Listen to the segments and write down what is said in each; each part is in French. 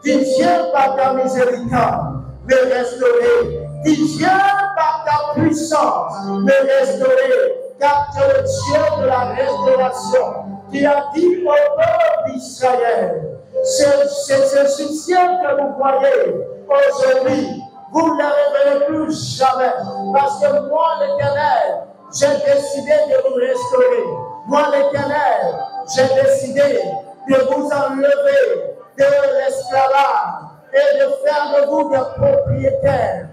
Tu viens par ta miséricorde me restaurer. Tu viens par ta puissance me restaurer. Car tu es le Dieu de la restauration. Tu as dit au peuple d'Israël, c'est ce ciel que vous voyez aujourd'hui. Vous ne le verrez plus jamais. Parce que moi, l'Éternel, j'ai décidé de vous restaurer. Moi, l'Éternel, j'ai décidé de vous enlever de l'esclavage et de faire de vous des propriétaires.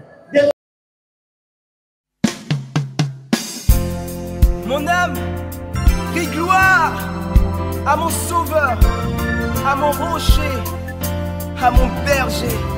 Mon âme crie gloire à mon sauveur, à mon rocher, à mon berger.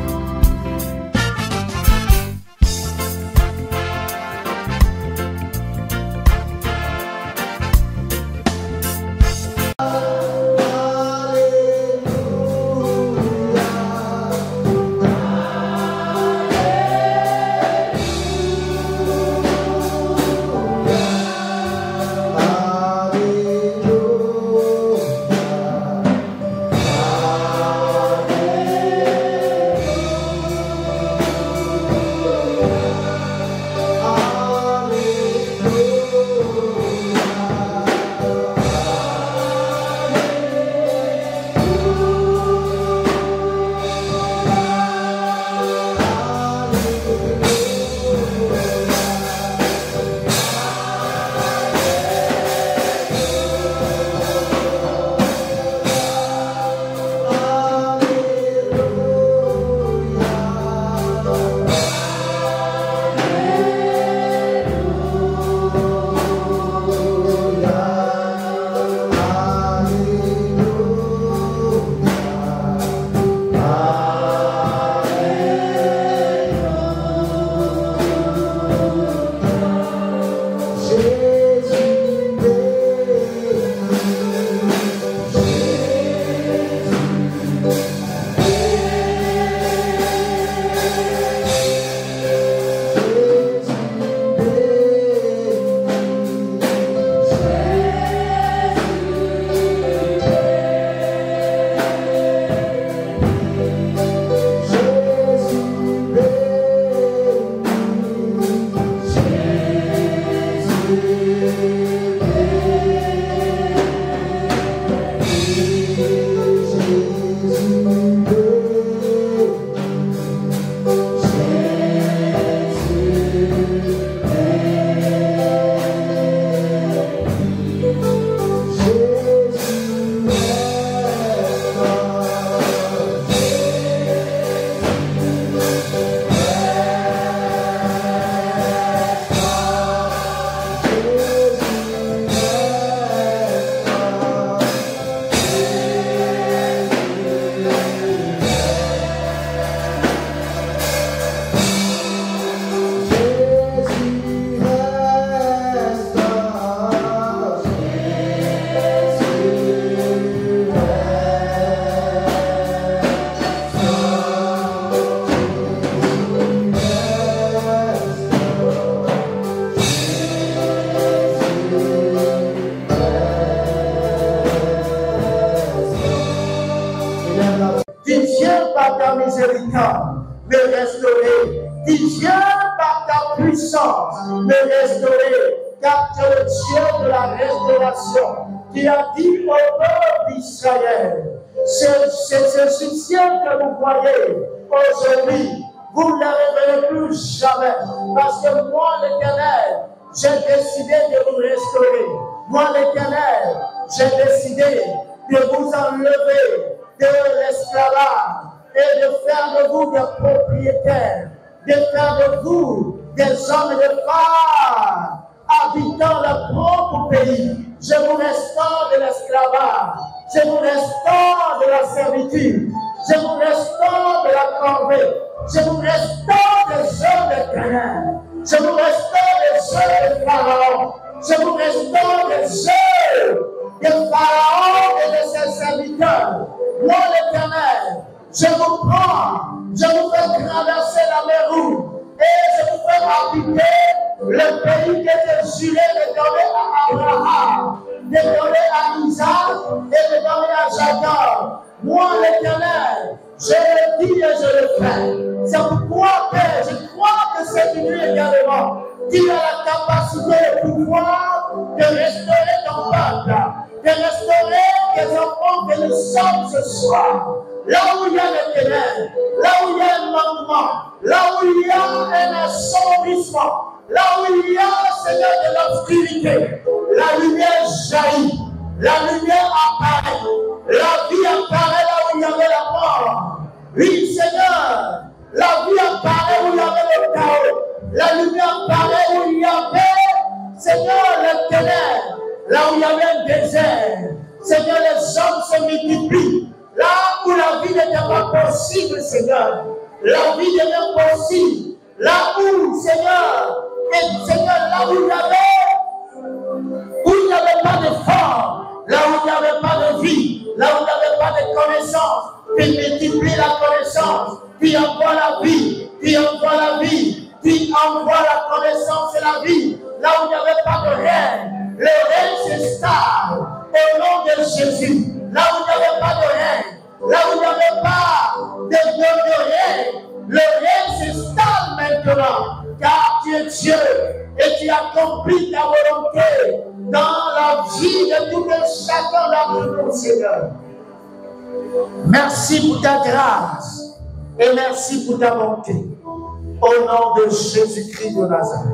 miséricorde me restaurer. Tu viens par ta puissance me restaurer, car tu es le Dieu de la restauration. Tu as dit au peuple d'Israël, c'est ce ciel que vous voyez aujourd'hui. Vous ne le verrez plus jamais, parce que moi, l'Éternel, j'ai décidé de vous restaurer. Moi, l'Éternel, j'ai décidé de vous enlever de l'esclavage et de faire de vous des propriétaires, de faire de vous des hommes et des femmes habitant leur propre pays. Je vous restaure de l'esclavage, je vous restaure de la servitude, je vous restaure de la corvée, je vous restaure des œuvres de Canaan, je vous restaure des œuvres de Pharaon, je vous restaure des œuvres de Pharaon et de ses serviteurs. Moi, l'Éternel, je vous prends, je vous fais traverser la mer Rouge et je vous fais habiter le pays que j'ai juré de donner à Abraham, de donner à Isaac et de donner à Jacob. Moi, l'Éternel, Je le dis et je le fais. C'est pourquoi, Père, je crois que cette nuit également, tu as la capacité et le pouvoir de restaurer ton peuple, de restaurer les enfants que nous sommes ce soir. Là où il y a le ténèbres, là où il y a un manquement, là où il y a un assombrissement, là où il y a, Seigneur, de l'obscurité, la lumière jaillit, la lumière apparaît, la vie apparaît là où il y avait la mort. Oui, Seigneur, la vie apparaît où il y avait le chaos, la lumière apparaît où il y avait, Seigneur, les ténèbres, là où il y avait un désert. Seigneur, les hommes se multiplient. Là où la vie n'était pas possible, Seigneur, la vie devient possible. Là où, Seigneur, là où il n'y avait pas de forme, là où il n'y avait pas de vie, là où il n'y avait pas de connaissance, tu multiplies la connaissance, tu envoies la vie, tu envoies la vie, tu envoies la connaissance et la vie. Là où il n'y avait pas de règne, le règne s'installe au nom de Jésus. Là où il n'y avait pas de règne, là où il n'y avait pas de règne, le règne s'installe maintenant, car tu es Dieu et tu accomplis ta volonté dans la vie de tout un chacun d'entre nous, Seigneur. Merci pour ta grâce et merci pour ta bonté. Au nom de Jésus-Christ de Nazareth.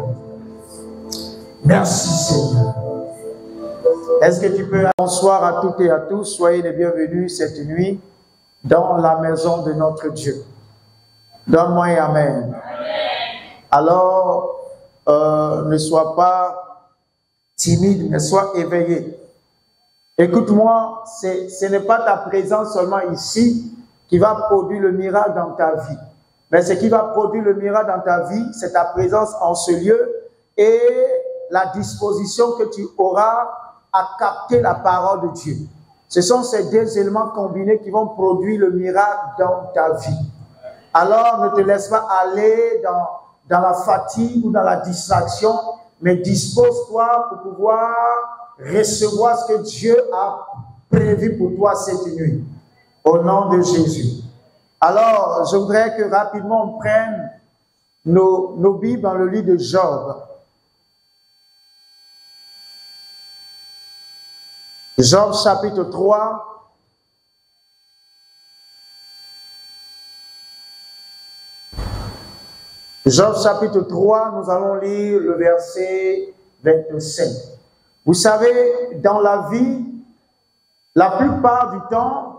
Merci, Seigneur. Est-ce que tu peux... Bonsoir à toutes et à tous. Soyez les bienvenus cette nuit dans la maison de notre Dieu. Donne-moi un amen. Alors, ne sois pas timide, mais sois éveillé. Écoute-moi, ce n'est pas ta présence seulement ici qui va produire le miracle dans ta vie. Mais ce qui va produire le miracle dans ta vie, c'est ta présence en ce lieu et la disposition que tu auras à capter la parole de Dieu. Ce sont ces deux éléments combinés qui vont produire le miracle dans ta vie. Alors, ne te laisse pas aller dans la fatigue ou dans la distraction, mais dispose-toi pour pouvoir recevoir ce que Dieu a prévu pour toi cette nuit. Au nom de Jésus. Alors, je voudrais que rapidement on prenne nos Bibles dans le livre de Job. Job chapitre 3. Job chapitre 3, nous allons lire le verset 27. Vous savez, dans la vie, la plupart du temps,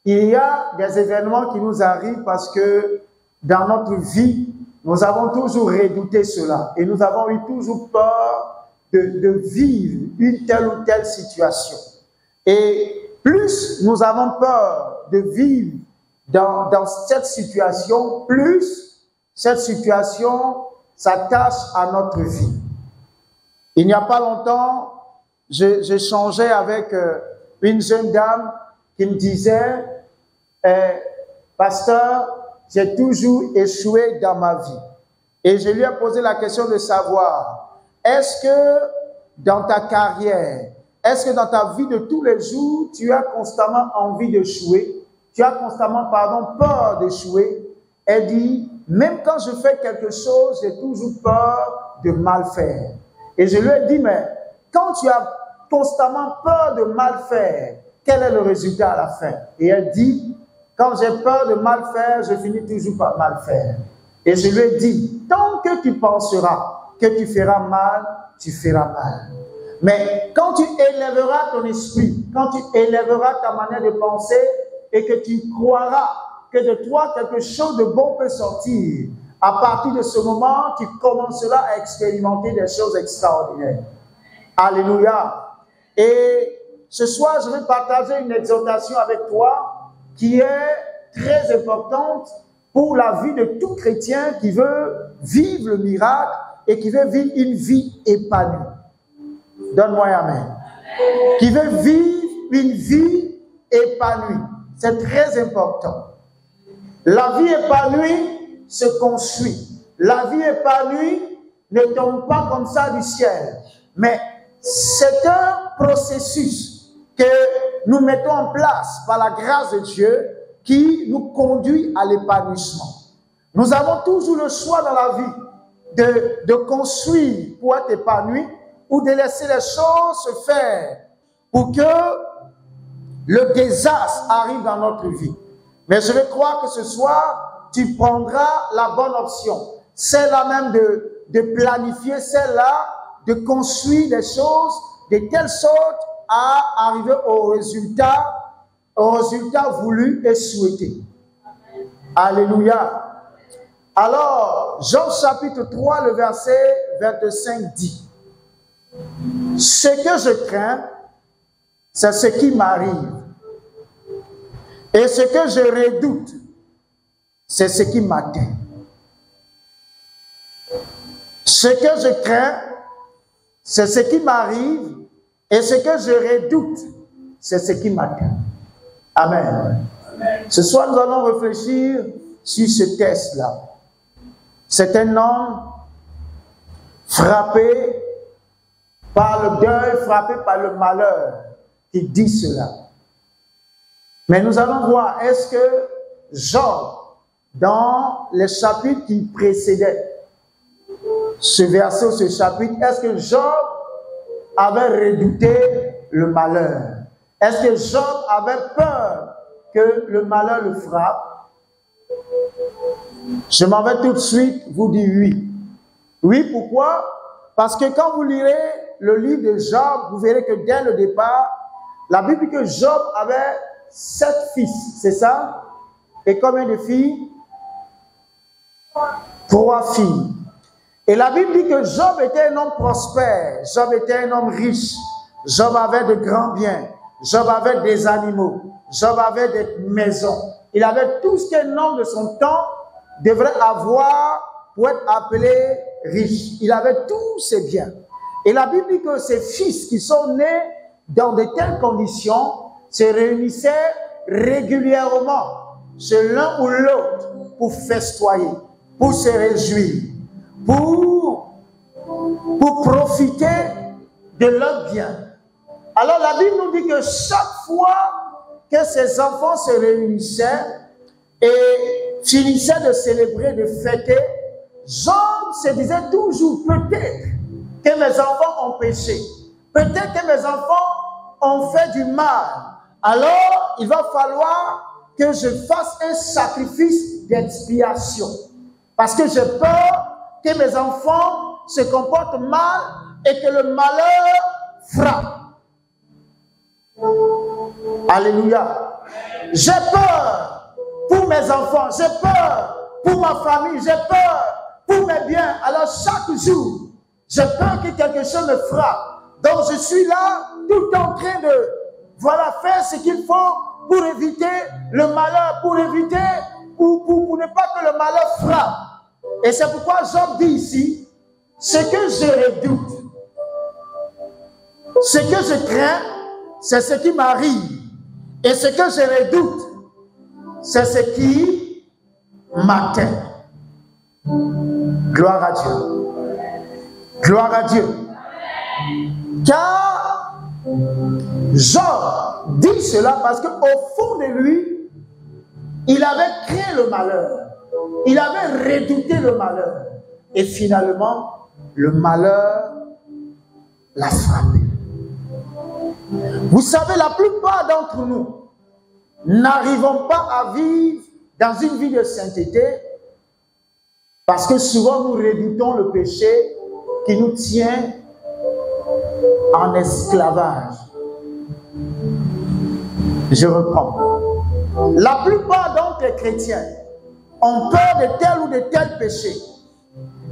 il y a des événements qui nous arrivent parce que dans notre vie, nous avons toujours redouté cela et nous avons eu toujours peur de vivre une telle ou telle situation. Et plus nous avons peur de vivre dans cette situation, plus cette situation s'attache à notre vie. Il n'y a pas longtemps, j'échangeais avec une jeune dame qui me disait « Pasteur, j'ai toujours échoué dans ma vie. » Et je lui ai posé la question de savoir, est-ce que dans ta carrière, est-ce que dans ta vie de tous les jours, tu as constamment envie d'échouer? Tu as constamment, peur d'échouer? Elle dit, même quand je fais quelque chose, j'ai toujours peur de mal faire. Et je lui ai dit, mais quand tu as constamment peur de mal faire, quel est le résultat à la fin? Et elle dit, quand j'ai peur de mal faire, je finis toujours par mal faire. Et je lui ai dit, tant que tu penseras que tu feras mal, tu feras mal. Mais quand tu élèveras ton esprit, quand tu élèveras ta manière de penser et que tu croiras que de toi quelque chose de bon peut sortir, à partir de ce moment, tu commenceras à expérimenter des choses extraordinaires. Alléluia. Et ce soir, je vais partager une exhortation avec toi qui est très importante pour la vie de tout chrétien qui veut vivre le miracle et qui veut vivre une vie épanouie. Donne-moi un amen. Qui veut vivre une vie épanouie. C'est très important. La vie épanouie se construit. La vie épanouie ne tombe pas comme ça du ciel. Mais c'est un processus que nous mettons en place par la grâce de Dieu qui nous conduit à l'épanouissement. Nous avons toujours le choix dans la vie de construire pour être épanoui ou de laisser les choses se faire pour que le désastre arrive dans notre vie. Mais je vais croire que ce soir, tu prendras la bonne option. Celle-là même de planifier, celle-là de construire des choses de telle sorte à arriver au résultat voulu et souhaité. Alléluia. Alors, Jean chapitre 3, le verset 25 dit: ce que je crains, c'est ce qui m'arrive. Et ce que je redoute, c'est ce qui m'atteint. Ce que je crains, c'est ce qui m'arrive. Et ce que je redoute, c'est ce qui m'atteint. Amen. Amen. Ce soir, nous allons réfléchir sur ce texte-là. C'est un homme frappé par le deuil, frappé par le malheur, qui dit cela. Mais nous allons voir, est-ce que Job, dans les chapitres qui précédaient ce verset ou ce chapitre, est-ce que Job avait redouté le malheur? Est-ce que Job avait peur que le malheur le frappe? Je m'en vais tout de suite vous dire oui. Oui, pourquoi? Parce que quand vous lirez le livre de Job, vous verrez que dès le départ, la Bible dit que Job avait 7 fils, c'est ça? Et combien de filles? 3 filles. Et la Bible dit que Job était un homme prospère, Job était un homme riche, Job avait de grands biens, Job avait des animaux, Job avait des maisons. Il avait tout ce qu'un homme de son temps devrait avoir pour être appelé riche. Il avait tous ses biens. Et la Bible dit que ses fils qui sont nés dans de telles conditions se réunissaient régulièrement chez l'un ou l'autre pour festoyer, pour se réjouir, pour profiter de leurs biens. Alors la Bible nous dit que chaque fois que ces enfants se réunissaient et finissaient de célébrer, de fêter, Job se disait toujours, peut-être que mes enfants ont péché, peut-être que mes enfants ont fait du mal, alors il va falloir que je fasse un sacrifice d'expiation, parce que j'ai peur que mes enfants se comportent mal et que le malheur frappe. Alléluia. J'ai peur pour mes enfants, j'ai peur pour ma famille, j'ai peur pour mes biens. Alors chaque jour, j'ai peur que quelque chose me frappe. Donc je suis là tout en train de faire ce qu'il faut pour éviter le malheur, pour éviter, pour ne pas que le malheur frappe. Et c'est pourquoi Job dit ici, ce que je redoute, ce que je crains, c'est ce qui m'arrive. Et ce que je redoute, c'est ce qui m'atteint. Gloire à Dieu. Gloire à Dieu. Car Job dit cela parce qu'au fond de lui, il avait créé le malheur. Il avait redouté le malheur. Et finalement, le malheur l'a frappé. Vous savez, la plupart d'entre nous n'arrivons pas à vivre dans une vie de sainteté parce que souvent nous redoutons le péché qui nous tient en esclavage. Je reprends. La plupart d'entre les chrétiens ont peur de tel ou de tel péché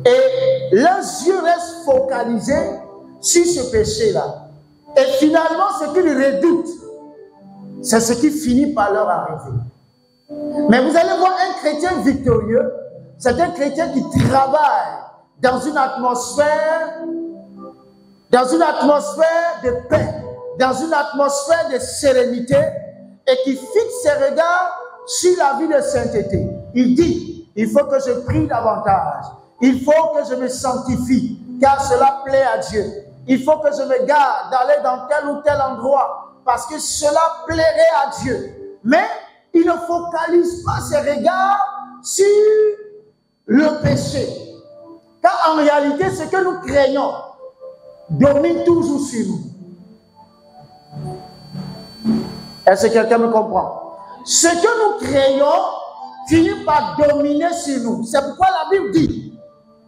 et leurs yeux restent focalisés sur ce péché-là. Et finalement, ce qu'ils redoutent, c'est ce qui finit par leur arriver. Mais vous allez voir un chrétien victorieux, c'est un chrétien qui travaille dans une atmosphère de paix, dans une atmosphère de sérénité et qui fixe ses regards sur la vie de sainteté. Il dit, il faut que je prie davantage, il faut que je me sanctifie, car cela plaît à Dieu. Il faut que je me garde d'aller dans tel ou tel endroit parce que cela plairait à Dieu. Mais il ne focalise pas ses regards sur le péché. Car en réalité, ce que nous craignons domine toujours sur nous. Est-ce que quelqu'un me comprend? Ce que nous craignons finit par dominer sur nous. C'est pourquoi la Bible dit,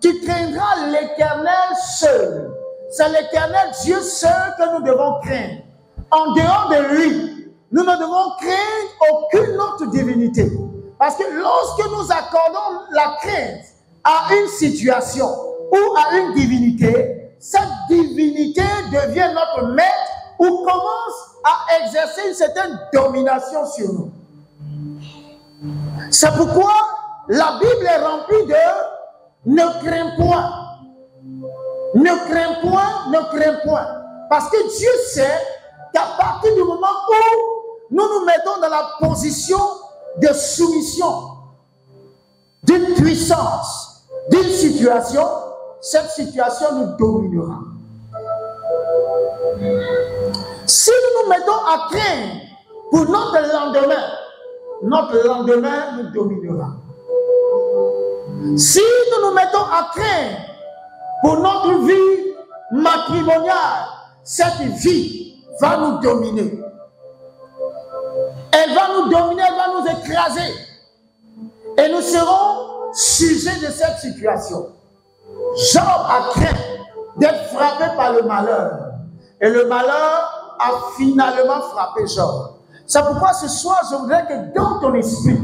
tu craindras l'Éternel seul. C'est l'Éternel Dieu seul que nous devons craindre. En dehors de lui, nous ne devons craindre aucune autre divinité. Parce que lorsque nous accordons la crainte à une situation ou à une divinité, cette divinité devient notre maître ou commence à exercer une certaine domination sur nous. C'est pourquoi la Bible est remplie de ne crains point. Ne crains point, ne crains point. Parce que Dieu sait qu'à partir du moment où nous nous mettons dans la position de soumission, d'une puissance, d'une situation, cette situation nous dominera. Si nous nous mettons à craindre pour notre lendemain nous dominera. Si nous nous mettons à craindre pour notre vie matrimoniale, cette vie va nous dominer. Elle va nous dominer, elle va nous écraser. Et nous serons sujets de cette situation. Job a craint d'être frappé par le malheur. Et le malheur a finalement frappé Job. C'est pourquoi ce soir, je voudrais que dans ton esprit,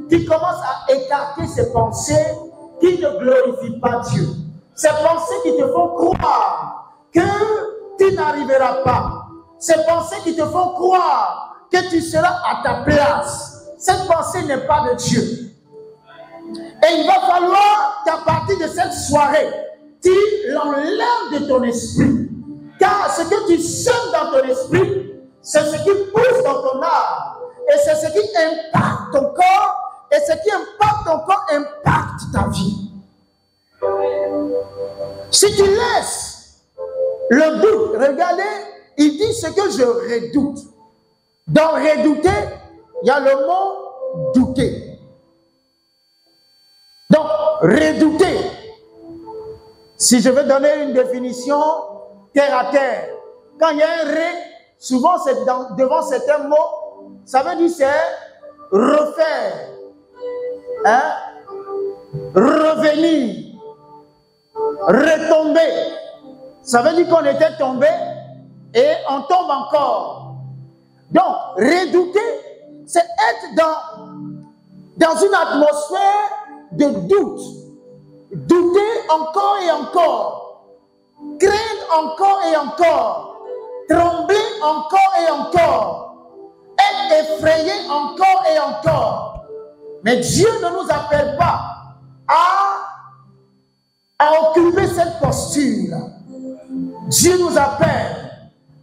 tu commences à écarter ces pensées qui ne glorifient pas Dieu. Ces pensées qui te font croire que tu n'arriveras pas. Ces pensées qui te font croire que tu seras à ta place. Cette pensée n'est pas de Dieu. Et il va falloir qu'à partir de cette soirée, tu l'enlèves de ton esprit. Car ce que tu sèmes dans ton esprit, c'est ce qui pousse dans ton âme. Et c'est ce qui impacte ton corps. Et ce qui impacte ton corps impacte ta vie. Si tu laisses le doute, regardez, il dit ce que je redoute. Dans redouter, il y a le mot douter. Donc, redouter, si je veux donner une définition terre à terre, quand il y a un ré, souvent c'est devant certains mots, ça veut dire c'est refaire, hein? Revenir, retomber. Ça veut dire qu'on était tombé et on tombe encore. Donc, redouter, c'est être dans une atmosphère de doute. Douter encore et encore. Craindre encore et encore. Trembler encore et encore. Être effrayé encore et encore. Mais Dieu ne nous appelle pas à occuper cette posture. Dieu nous appelle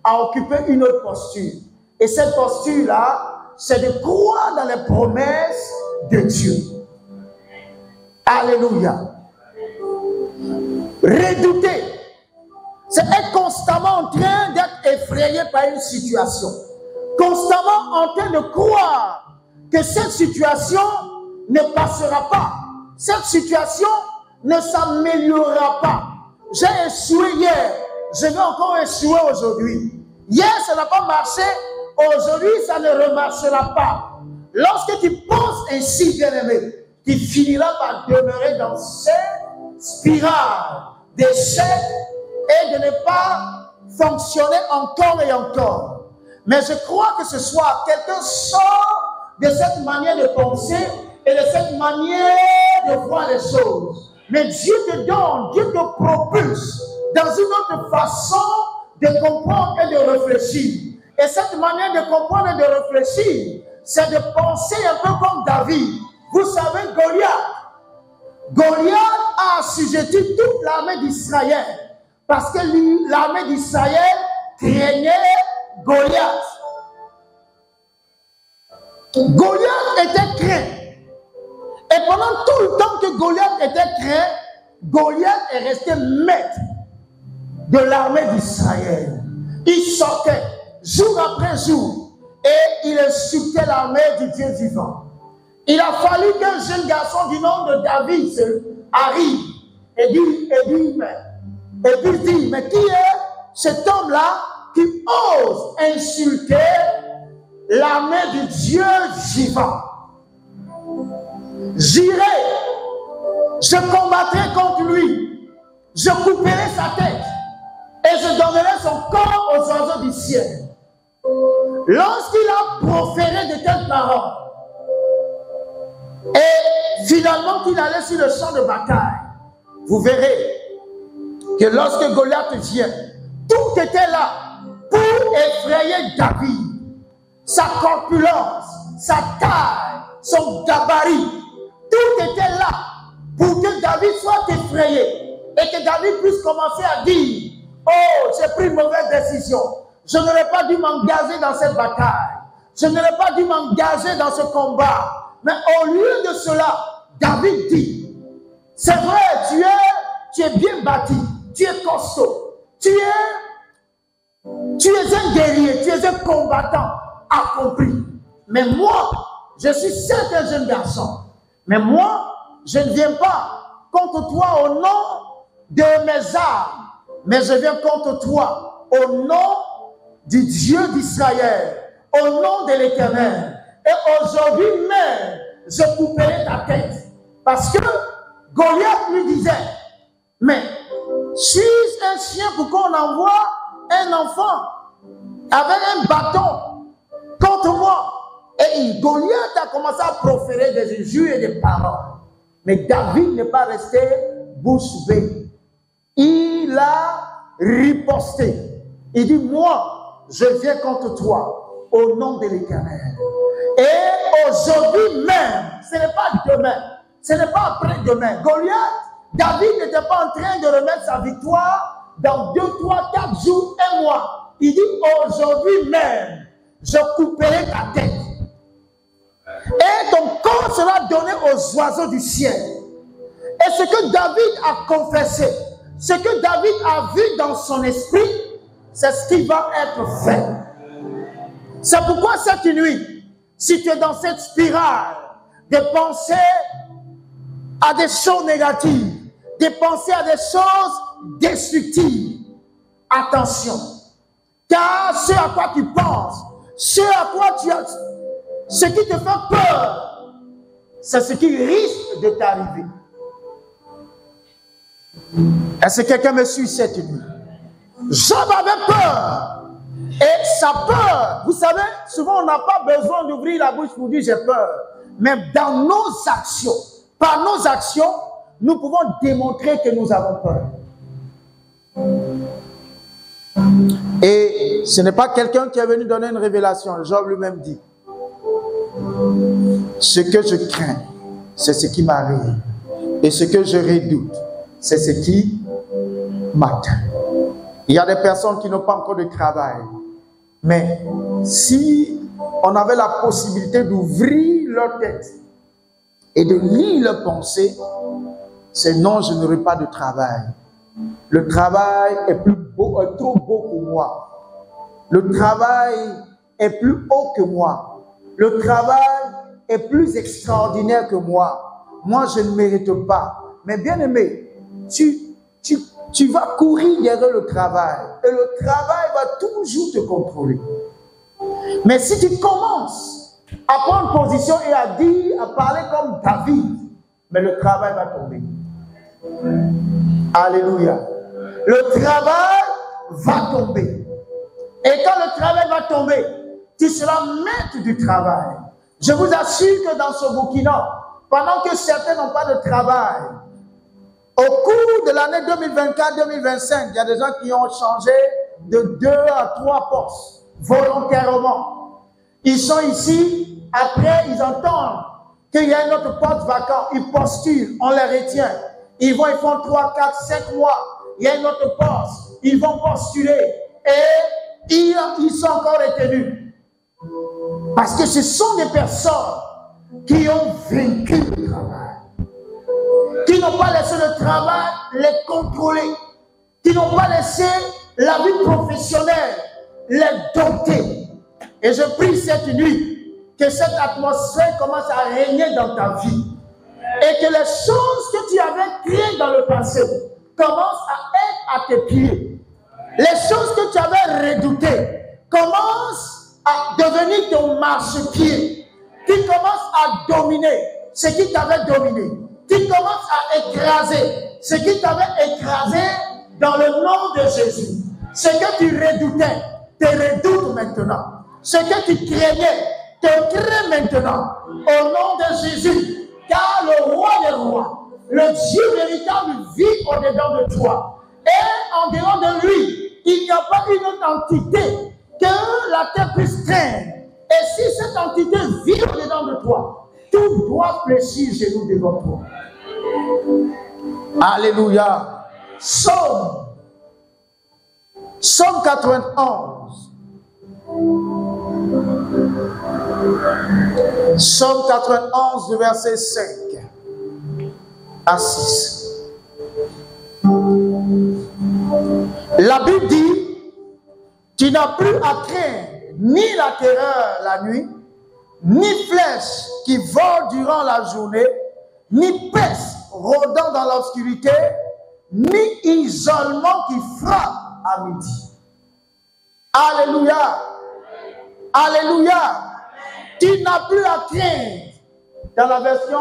à occuper une autre posture. Et cette posture-là, c'est de croire dans les promesses de Dieu. Alléluia. Redouter, c'est être constamment en train d'être effrayé par une situation. Constamment en train de croire que cette situation ne passera pas. Cette situation ne s'améliorera pas. J'ai échoué hier, je vais encore échouer aujourd'hui. Hier, ça n'a pas marché, aujourd'hui, ça ne remarchera pas. Lorsque tu penses ainsi, bien-aimé, tu finiras par demeurer dans cette spirale d'échec et de ne pas fonctionner encore et encore. Mais je crois que ce soir, quelqu'un sort de cette manière de penser et de cette manière de voir les choses. Mais Dieu te donne, Dieu te propulse dans une autre façon de comprendre et de réfléchir. Et cette manière de comprendre et de réfléchir, c'est de penser un peu comme David. Vous savez, Goliath a assujetti toute l'armée d'Israël parce que l'armée d'Israël craignait Goliath. Goliath était craint. Et pendant tout le temps que Goliath était craint, Goliath est resté maître de l'armée d'Israël. Il sortait jour après jour et il insultait l'armée du Dieu vivant. Il a fallu qu'un jeune garçon du nom de David arrive et dit, mais qui est cet homme-là qui ose insulter l'armée du Dieu vivant? J'irai, je combattrai contre lui, je couperai sa tête et je donnerai son corps aux oiseaux du ciel. Lorsqu'il a proféré de telles paroles, et finalement qu'il allait sur le champ de bataille, vous verrez que lorsque Goliath vient, tout était là pour effrayer David. Sa corpulence, sa taille, son gabarit, tout était là pour que David soit effrayé et que David puisse commencer à dire: oh, j'ai pris une mauvaise décision. Je n'aurais pas dû m'engager dans cette bataille. Je n'aurais pas dû m'engager dans ce combat. Mais au lieu de cela, David dit: c'est vrai, tu es bien bâti, tu es costaud, tu es un guerrier, tu es un combattant accompli. Mais moi, je suis certes un jeune garçon. Mais moi, je ne viens pas contre toi au nom de mes armes, mais je viens contre toi au nom du Dieu d'Israël, au nom de l'Éternel. Et aujourd'hui même, je couperai ta tête. Parce que Goliath lui disait: mais suis-je un chien pour qu'on envoie un enfant avec un bâton contre moi? Et Goliath a commencé à proférer des injures et des paroles. Mais David n'est pas resté bouche bée. Il a riposté. Il dit: moi, je viens contre toi au nom de l'Éternel. Et aujourd'hui même, ce n'est pas demain, ce n'est pas après-demain. David n'était pas en train de remettre sa victoire dans 2, 3, 4 jours, 1 mois. Il dit: aujourd'hui même, je couperai ta tête. Et ton corps sera donné aux oiseaux du ciel. Et ce que David a confessé, ce que David a vu dans son esprit, c'est ce qui va être fait. C'est pourquoi cette nuit, si tu es dans cette spirale de penser à des choses négatives, de penser à des choses destructives, attention. Car ce à quoi tu penses, ce à quoi tu as, ce qui te fait peur, c'est ce qui risque de t'arriver. Est-ce que quelqu'un me suit cette nuit? Job avait peur. Et sa peur, vous savez, souvent on n'a pas besoin d'ouvrir la bouche pour dire j'ai peur. Mais dans nos actions, par nos actions, nous pouvons démontrer que nous avons peur. Et ce n'est pas quelqu'un qui est venu donner une révélation. Job lui-même dit: ce que je crains, c'est ce qui m'arrive. Et ce que je redoute, c'est ce qui m'atteint. Il y a des personnes qui n'ont pas encore de travail. Mais si on avait la possibilité d'ouvrir leur tête et de lire leurs pensées, c'est non, je n'aurai pas de travail. Le travail est trop beau pour moi. Le travail est plus haut que moi. Le travail est plus extraordinaire que moi. Moi, je ne mérite pas. Mais bien aimé, tu vas courir derrière le travail. Et le travail va toujours te contrôler. Mais si tu commences à prendre position et à dire, à parler comme David, mais le travail va tomber. Alléluia. Le travail va tomber. Et quand le travail va tomber, tu seras maître du travail. Je vous assure que dans ce Burkina, pendant que certains n'ont pas de travail, au cours de l'année 2024-2025, il y a des gens qui ont changé de 2 à 3 postes volontairement. Ils sont ici, après ils entendent qu'il y a un autre poste vacant, ils postulent, on les retient. Ils font 3, 4, 5 mois, il y a un autre poste, ils vont postuler et ils sont encore retenus. Parce que ce sont des personnes qui ont vaincu le travail, qui n'ont pas laissé le travail les contrôler, qui n'ont pas laissé la vie professionnelle les dompter. Et je prie cette nuit que cette atmosphère commence à régner dans ta vie. Et que les choses que tu avais créées dans le passé commencent à être à tes pieds. Les choses que tu avais redoutées commencent à devenir ton marchepied. Qui commence à dominer ce qui t'avait dominé. Qui commence à écraser ce qui t'avait écrasé dans le nom de Jésus. Ce que tu redoutais, te redoute maintenant. Ce que tu craignais, te crains maintenant. Au nom de Jésus. Car le roi des rois, le Dieu véritable vit au-dedans de toi. Et en dehors de lui, il n'y a pas une autre entité que la terre puisse craindre. Et si cette entité vit au-dedans de toi, tout doit fléchir genoux devant toi. Alléluia. Psaume 91. Psaume 91, du verset 5 à 6. La Bible dit, tu n'as plus à craindre ni la terreur la nuit, ni flèche qui vole durant la journée, ni peste rôdant dans l'obscurité, ni isolement qui frappe à midi. Alléluia. Alléluia. Tu n'as plus à craindre. Dans la version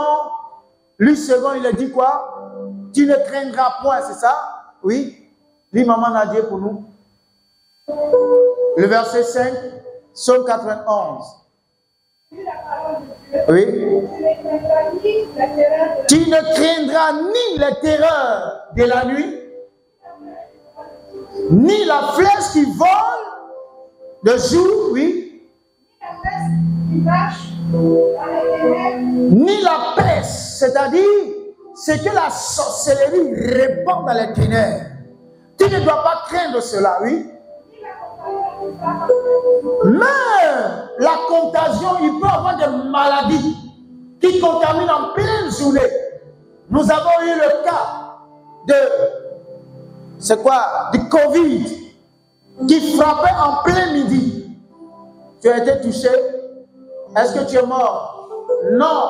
Luc second, il a dit quoi? Tu ne craindras point, c'est ça? Oui. Lis Maman Nadia pour nous. Le verset 5, Psaume 91. Oui. Tu ne craindras ni les terreurs de la nuit, ni la flèche qui vole de jour, oui. Ni la peste, c'est-à-dire ce que la sorcellerie répand dans les ténèbres. Tu ne dois pas craindre cela, oui. Mais la contagion, il peut y avoir des maladies qui contaminent en pleine journée. Nous avons eu le cas de, c'est quoi, du Covid qui frappait en plein midi. Tu as été touché? Est-ce que tu es mort? Non.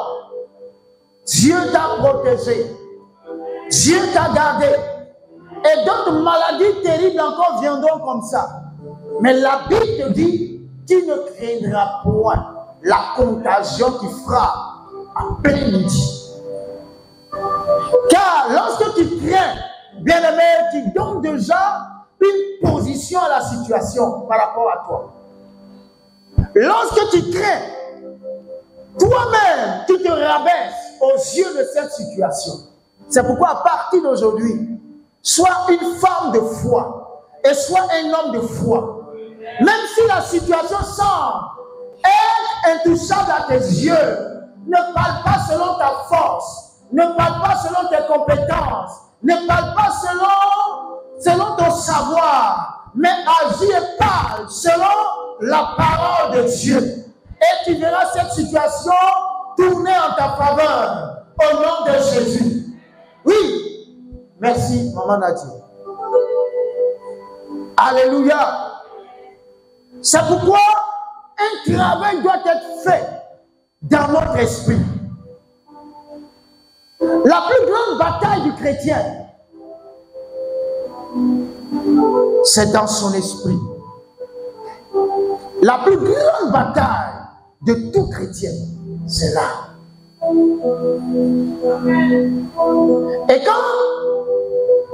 Dieu t'a protégé. Dieu t'a gardé. Et d'autres maladies terribles encore viendront comme ça. Mais la Bible te dit, tu ne craindras point la contagion qui frappe en plein midi. Car lorsque tu crains, bien-aimé, tu donnes déjà une position à la situation par rapport à toi. Lorsque tu crains, toi-même, tu te rabaisses aux yeux de cette situation. C'est pourquoi à partir d'aujourd'hui, sois une femme de foi et sois un homme de foi. Même si la situation semble être intouchable à tes yeux, ne parle pas selon ta force, ne parle pas selon tes compétences, ne parle pas selon ton savoir, mais agis et parle selon la parole de Dieu. Et tu verras cette situation tourner en ta faveur au nom de Jésus. Oui. Merci, Maman Nadia. Alléluia. C'est pourquoi un travail doit être fait dans notre esprit. La plus grande bataille du chrétien, c'est dans son esprit. La plus grande bataille de tout chrétien, c'est là. Et quand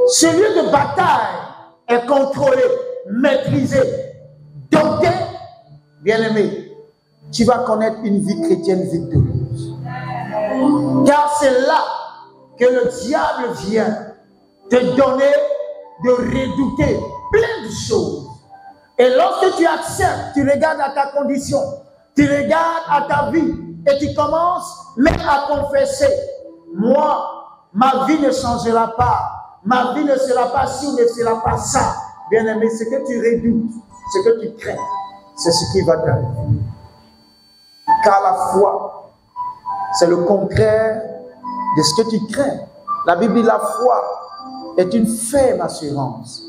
ce lieu de bataille est contrôlé, maîtrisé, dompté, bien-aimé, tu vas connaître une vie chrétienne victorieuse. Car c'est là que le diable vient te donner de redouter plein de choses. Et lorsque tu acceptes, tu regardes à ta condition, tu regardes à ta vie et tu commences même à confesser. Moi, ma vie ne changera pas. Ma vie ne sera pas ci ou ne sera pas ça. Bien-aimé, ce que tu redoutes, ce que tu crains, c'est ce qui va t'arriver. Car la foi, c'est le contraire de ce que tu crains. La Bible dit la foi est une ferme assurance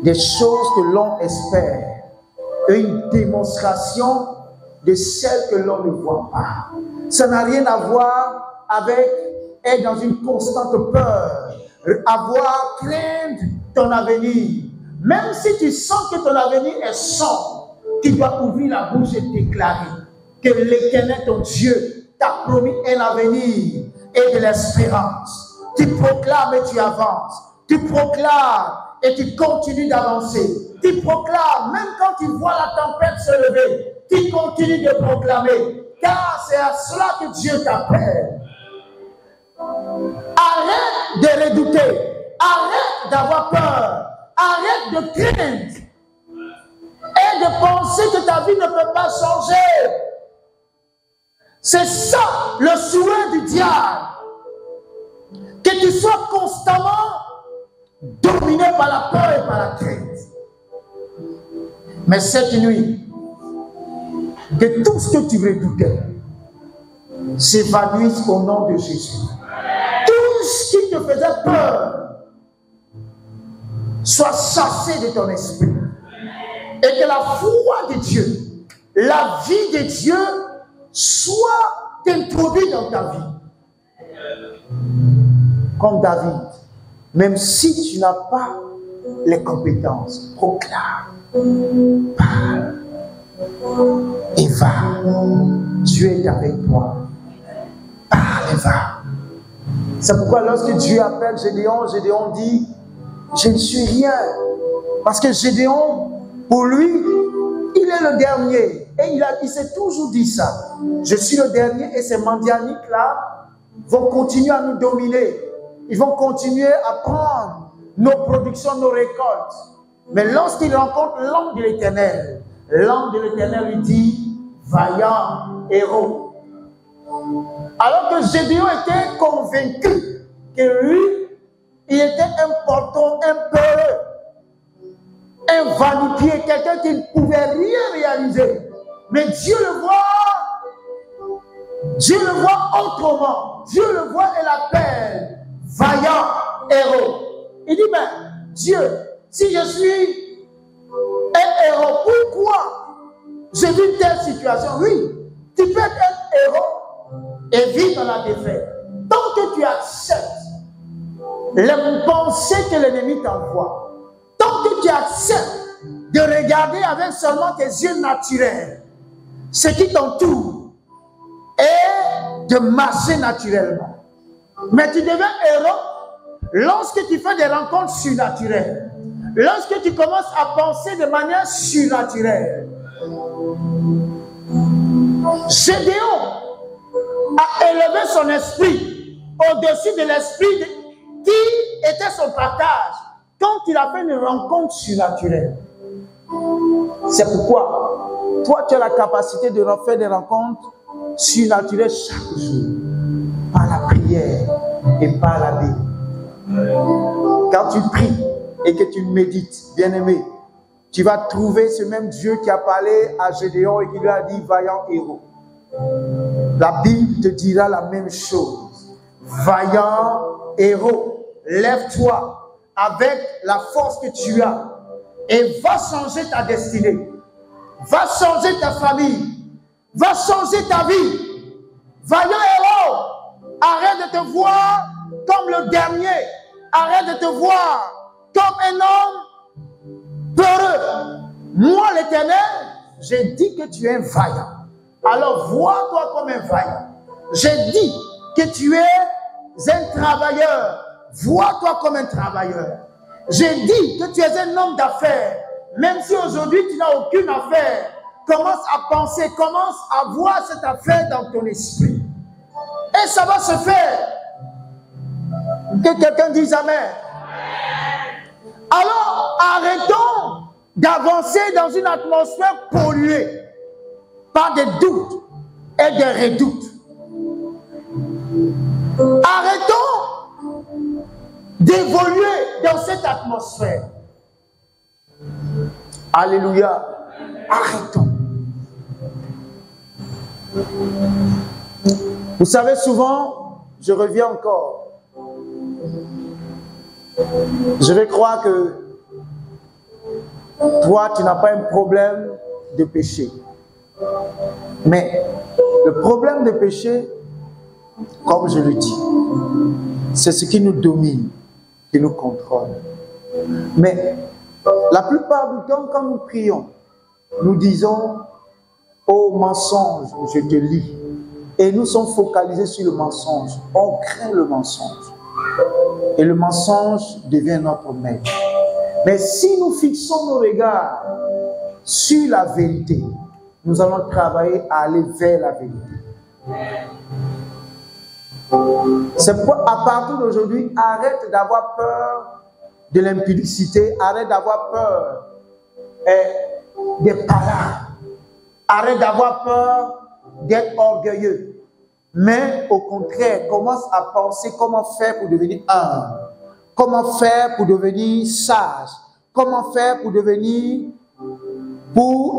des choses que l'on espère et une démonstration de celles que l'on ne voit pas. Ça n'a rien à voir avec être dans une constante peur, avoir crainte ton avenir. Même si tu sens que ton avenir est sombre, tu dois ouvrir la bouche et déclarer que l'Éternel, ton Dieu, t'a promis un avenir et de l'espérance. Tu proclames et tu avances. Tu proclames et tu continues d'avancer. Tu proclames, même quand tu vois la tempête se lever, tu continues de proclamer. Car c'est à cela que Dieu t'appelle. Arrête de redouter. Arrête d'avoir peur. Arrête de craindre. Et de penser que ta vie ne peut pas changer. C'est ça le souhait du diable. Que tu sois constamment dominé par la peur et par la crainte. Mais cette nuit, que tout ce que tu redoutais s'évanouisse au nom de Jésus. Tout ce qui te faisait peur soit chassé de ton esprit. Et que la foi de Dieu, la vie de Dieu soit introduite dans ta vie. Comme David, même si tu n'as pas les compétences, proclame, parle et va. Dieu est avec toi. Parle et va. C'est pourquoi lorsque Dieu appelle Gédéon, Gédéon dit, je ne suis rien. Parce que Gédéon, pour lui, il est le dernier. Et il s'est toujours dit ça. Je suis le dernier et ces Madianites-là vont continuer à nous dominer. Ils vont continuer à prendre nos productions, nos récoltes. Mais lorsqu'il rencontre l'homme de l'Éternel lui dit, vaillant héros. Alors que Gédéon était convaincu que lui, il était important, un peureux, un vanitier, quelqu'un qui ne pouvait rien réaliser. Mais Dieu le voit autrement. Dieu le voit et l'appelle vaillant héros. Il dit, mais Dieu, si je suis un héros, pourquoi j'ai vu telle situation? Oui, tu peux être un héros et vivre dans la défaite. Tant que tu acceptes les pensées que l'ennemi t'envoie, tant que tu acceptes de regarder avec seulement tes yeux naturels ce qui t'entoure et de marcher naturellement. Mais tu deviens héros lorsque tu fais des rencontres surnaturelles, lorsque tu commences à penser de manière surnaturelle. Gédéon a élevé son esprit au-dessus de l'esprit qui était son partage quand il a fait une rencontre surnaturelle. C'est pourquoi toi tu as la capacité de faire des rencontres surnaturelles chaque jour par la prière et par la Bible. Quand tu pries et que tu médites, bien-aimé, tu vas trouver ce même Dieu qui a parlé à Gédéon et qui lui a dit vaillant héros. La Bible te dira la même chose. Vaillant héros, lève-toi avec la force que tu as et va changer ta destinée. Va changer ta famille. Va changer ta vie. Vaillant héros, arrête de te voir comme le dernier. Arrête de te voir comme un homme peureux. Moi, l'Éternel, j'ai dit que tu es un vaillant. Alors, vois-toi comme un vaillant. J'ai dit que tu es un travailleur. Vois-toi comme un travailleur. J'ai dit que tu es un homme d'affaires. Même si aujourd'hui tu n'as aucune affaire, commence à penser, commence à voir cette affaire dans ton esprit. Et ça va se faire. Que quelqu'un dise Amen. Alors, arrêtons d'avancer dans une atmosphère polluée par des doutes et des redoutes. Arrêtons d'évoluer dans cette atmosphère. Alléluia. Arrêtons. Vous savez, souvent, je reviens encore. Je vais croire que toi, tu n'as pas un problème de péché. Mais le problème des péchés, comme je le dis, c'est ce qui nous domine, qui nous contrôle. Mais la plupart du temps, quand nous prions, nous disons « Oh mensonge, je te lis ». Et nous sommes focalisés sur le mensonge. On craint le mensonge. Et le mensonge devient notre maître. Mais si nous fixons nos regards sur la vérité, nous allons travailler à aller vers la vérité. C'est pourquoi, à partir d'aujourd'hui, arrête d'avoir peur de l'impudicité, arrête d'avoir peur des palabres, arrête d'avoir peur d'être orgueilleux. Mais au contraire, commence à penser comment faire pour devenir humble, comment faire pour devenir sage, comment faire pour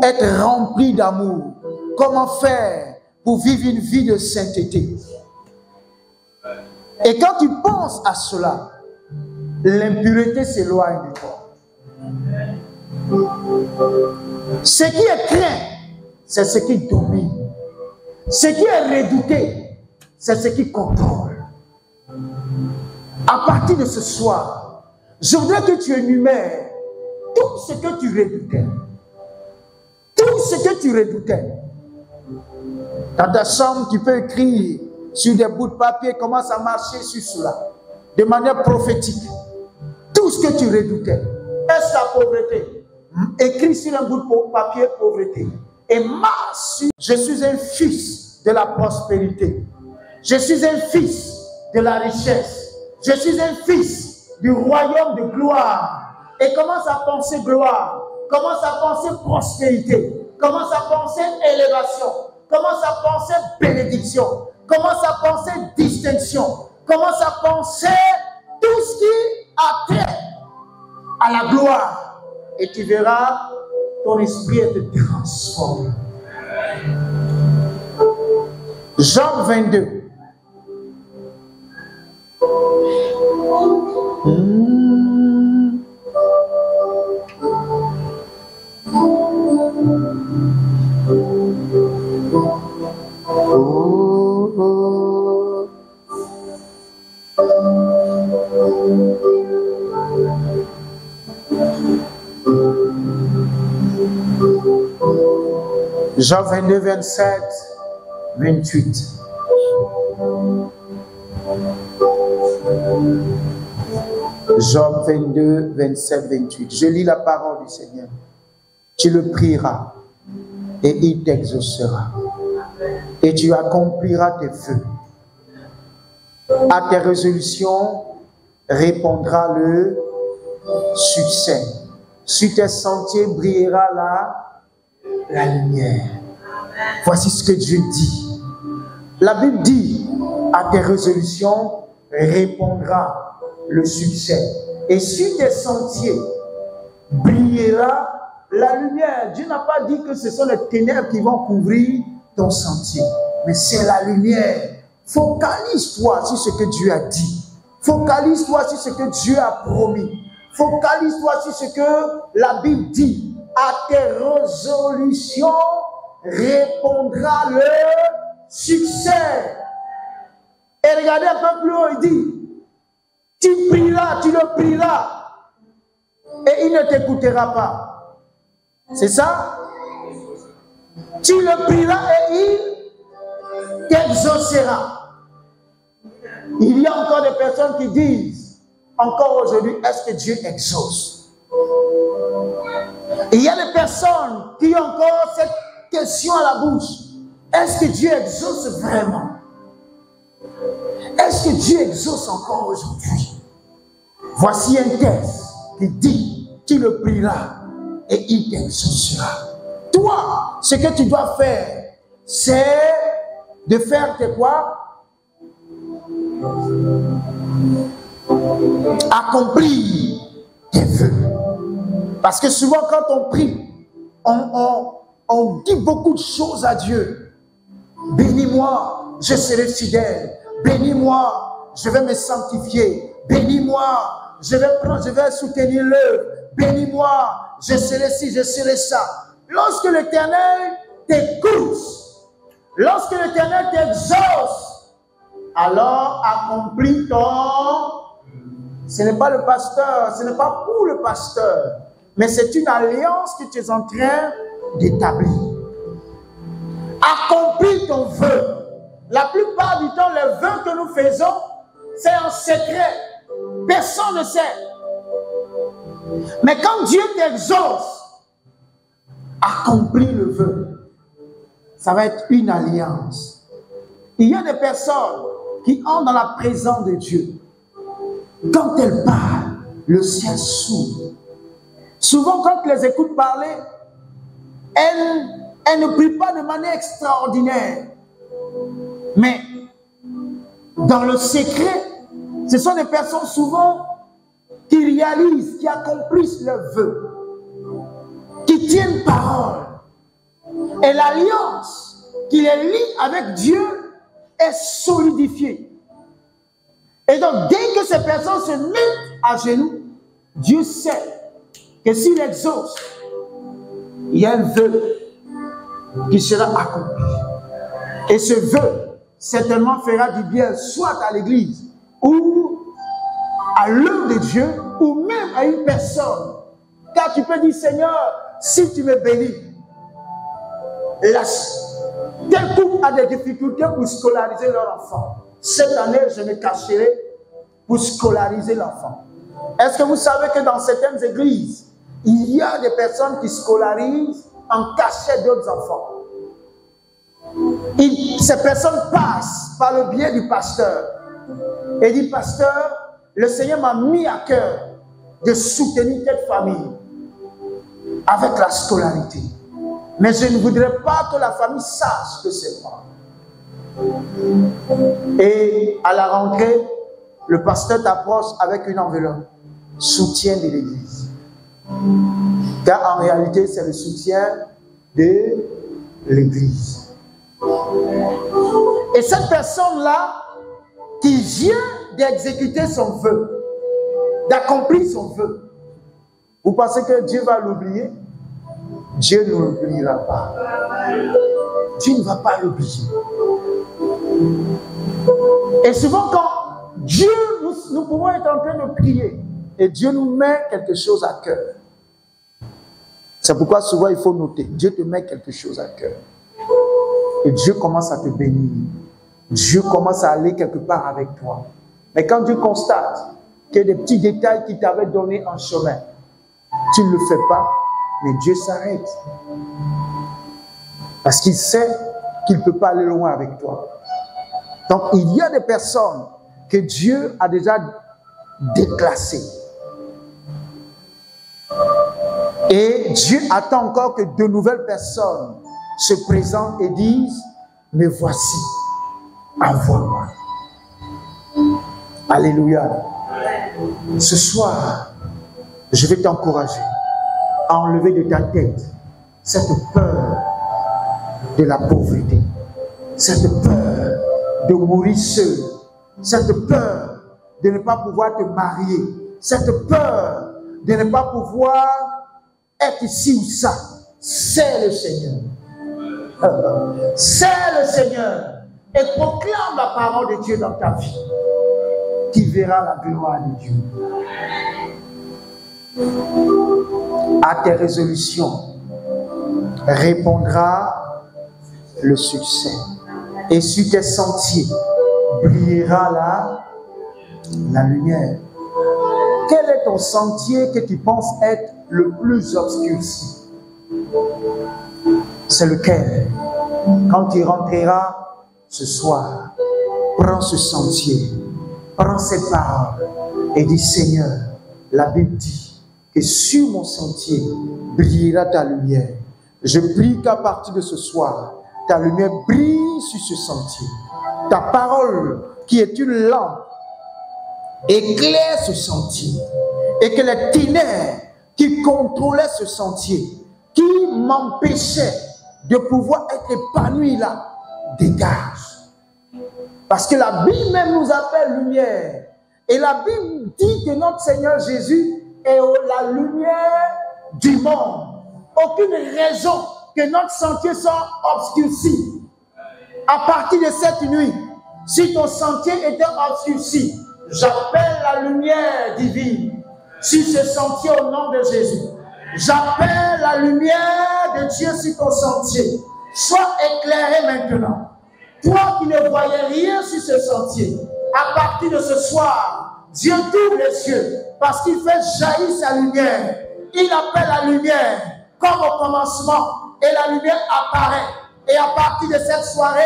être rempli d'amour, comment faire pour vivre une vie de sainteté. Et quand tu penses à cela, l'impureté s'éloigne de toi. Ce qui est craint, c'est ce qui domine. Ce qui est redouté, c'est ce qui contrôle. À partir de ce soir, je voudrais que tu énumères tout ce que tu redoutais. Tout ce que tu redoutais. Dans ta chambre, tu peux écrire sur des bouts de papier, commence à marcher sur cela, de manière prophétique. Tout ce que tu redoutais. Est-ce la pauvreté? Écris sur un bout de papier pauvreté. Et marche sur. Je suis un fils de la prospérité. Je suis un fils de la richesse. Je suis un fils du royaume de gloire. Et commence à penser gloire. Commence à penser prospérité. Commence à penser élévation. Commence à penser bénédiction. Commence à penser distinction. Commence à penser tout ce qui a trait à la gloire. Et tu verras ton esprit être transformé. Jean 22. Jean 22, 27, 28. Jean 22, 27, 28. Je lis la parole du Seigneur. Tu le prieras et il t'exaucera. Et tu accompliras tes vœux. À tes résolutions répondra le succès. Sur tes sentiers brillera la lumière. Voici ce que Dieu dit. La Bible dit, à tes résolutions répondra le succès. Et sur tes sentiers brillera la lumière. Dieu n'a pas dit que ce sont les ténèbres qui vont couvrir ton sentier, mais c'est la lumière. Focalise-toi sur ce que Dieu a dit. Focalise-toi sur ce que Dieu a promis. Focalise-toi sur ce que la Bible dit. À tes résolutions répondra le succès. Et regardez un peu plus haut, il dit, tu prieras, tu le prieras, et il ne t'écoutera pas. C'est ça? Tu le prieras et il t'exaucera. Il y a encore des personnes qui disent, encore aujourd'hui, est-ce que Dieu exauce? Et il y a des personnes qui ont encore cette question à la bouche. Est-ce que Dieu exauce vraiment? Est-ce que Dieu exauce encore aujourd'hui? Voici un texte qui dit, tu le prieras et il t'exaucera. Toi, ce que tu dois faire, c'est de faire tes quoi? Accomplir tes vœux. Parce que souvent quand on prie, on dit beaucoup de choses à Dieu. Bénis-moi, je serai fidèle. Bénis-moi, je vais me sanctifier. Bénis-moi, je vais soutenir l'œuvre. Bénis-moi, je serai ci, je serai ça. Lorsque l'Éternel t'écoute, lorsque l'Éternel t'exauce, alors accomplis ton... Ce n'est pas le pasteur, ce n'est pas pour le pasteur, mais c'est une alliance que tu es en train d'établir. Accomplis ton vœu. La plupart du temps, les vœux que nous faisons, c'est en secret. Personne ne sait. Mais quand Dieu t'exauce, accomplis le vœu. Ça va être une alliance. Il y a des personnes qui entrent dans la présence de Dieu. Quand elles parlent, le ciel s'ouvre. Souvent, quand tu les écoutes parler, elles ne prient pas de manière extraordinaire. Mais dans le secret, ce sont des personnes souvent qui réalisent, qui accomplissent leurs vœux, qui tiennent parole. Et l'alliance qui les lie avec Dieu est solidifiée. Et donc, dès que ces personnes se mettent à genoux, Dieu sait que s'il exauce, il y a un vœu qui sera accompli. Et ce vœu, certainement, fera du bien soit à l'église, ou à l'œuvre de Dieu, ou même à une personne. Car tu peux dire, Seigneur, si tu me bénis, tel couple a des difficultés pour scolariser leur enfant. Cette année, je me cacherai pour scolariser l'enfant. Est-ce que vous savez que dans certaines églises, il y a des personnes qui scolarisent en cachette d'autres enfants? Ces personnes passent par le biais du pasteur et dit, pasteur, le Seigneur m'a mis à cœur de soutenir cette famille avec la scolarité. Mais je ne voudrais pas que la famille sache que c'est moi. Et à la rentrée, le pasteur t'approche avec une enveloppe, soutien de l'église. Car en réalité, c'est le soutien de l'église. Et cette personne-là, qui vient d'exécuter son vœu, d'accomplir son vœu, vous pensez que Dieu va l'oublier? Dieu ne l'oubliera pas. Dieu ne va pas l'oublier. Et souvent, quand Dieu, nous pouvons être en train de prier, et Dieu nous met quelque chose à cœur. C'est pourquoi souvent il faut noter, Dieu te met quelque chose à cœur. Et Dieu commence à te bénir. Dieu commence à aller quelque part avec toi. Mais quand Dieu constate qu'il y a des petits détails qu'il t'avait donné en chemin, tu ne le fais pas, mais Dieu s'arrête. Parce qu'il sait qu'il ne peut pas aller loin avec toi. Donc il y a des personnes que Dieu a déjà déclassées. Et Dieu attend encore que de nouvelles personnes se présentent et disent, me voici, envoie-moi. Alléluia. Ce soir, je vais t'encourager à enlever de ta tête cette peur de la pauvreté, cette peur de mourir seul, cette peur de ne pas pouvoir te marier, cette peur de ne pas pouvoir être ici ou ça. C'est le Seigneur. C'est le Seigneur. Et proclame la parole de Dieu dans ta vie. Tu verras la gloire de Dieu. À tes résolutions répondra le succès. Et sur tes sentiers brillera la lumière. Quel est ton sentier que tu penses être le plus obscurci? C'est lequel? Quand tu rentreras ce soir, prends ce sentier, prends cette parole et dis, Seigneur, la Bible dit que sur mon sentier brillera ta lumière. Je prie qu'à partir de ce soir, ta lumière brille sur ce sentier. Ta parole, qui est une lampe, éclaire ce sentier. Et que les ténèbres qui contrôlaient ce sentier, qui m'empêchaient de pouvoir être épanoui là, dégage. Parce que la Bible même nous appelle lumière. Et la Bible dit que notre Seigneur Jésus est la lumière du monde. Aucune raison que notre sentier soit obscurci. À partir de cette nuit, si ton sentier était obscurci, j'appelle la lumière divine sur ce sentier au nom de Jésus. J'appelle la lumière de Dieu sur ton sentier. Sois éclairé maintenant. Toi qui ne voyais rien sur ce sentier, à partir de ce soir, Dieu t'ouvre les yeux parce qu'il fait jaillir sa lumière. Il appelle la lumière comme au commencement et la lumière apparaît. Et à partir de cette soirée,